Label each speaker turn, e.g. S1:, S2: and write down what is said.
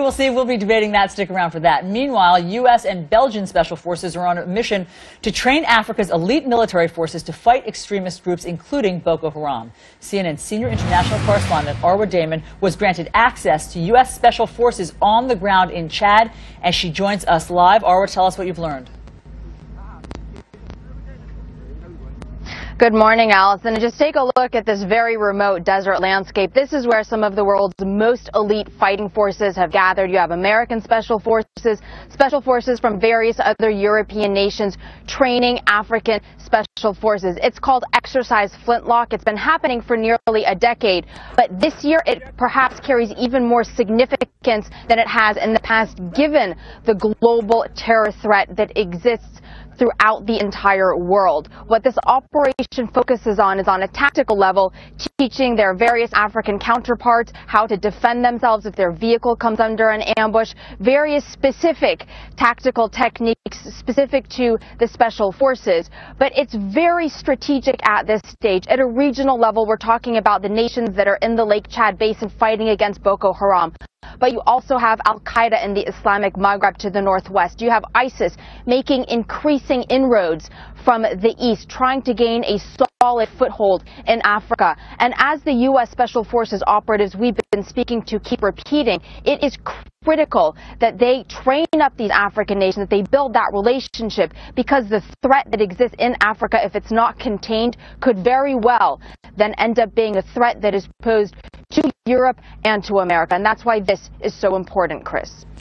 S1: We'll see. We'll be debating that. Stick around for that. Meanwhile, U.S. and Belgian special forces are on a mission to train Africa's elite military forces to fight extremist groups, including Boko Haram. CNN senior international correspondent Arwa Damon was granted access to U.S. special forces on the ground in Chad, and she joins us live. Arwa, tell us what you've learned.
S2: Good morning, Allison. Just take a look at this very remote desert landscape. This is where some of the world's most elite fighting forces have gathered. You have American special forces from various other European nations training African special forces. It's called Exercise Flintlock. It's been happening for nearly a decade, but this year it perhaps carries even more significance than it has in the past, given the global terror threat that exists throughout the entire world. What this operation focuses on is on a tactical level, teaching their various African counterparts how to defend themselves if their vehicle comes under an ambush, various specific tactical techniques specific to the special forces. But it's very strategic at this stage. At a regional level, we're talking about the nations that are in the Lake Chad Basin fighting against Boko Haram. But you also have Al-Qaeda in the Islamic Maghreb to the northwest. You have ISIS making increasing inroads from the east, trying to gain a solid foothold in Africa. And as the U.S. Special Forces operatives we've been speaking to keep repeating, it is critical that they train up these African nations, that they build that relationship, because the threat that exists in Africa, if it's not contained, could very well then end up being a threat that is posed to Europe and to America. And that's why this is so important, Chris.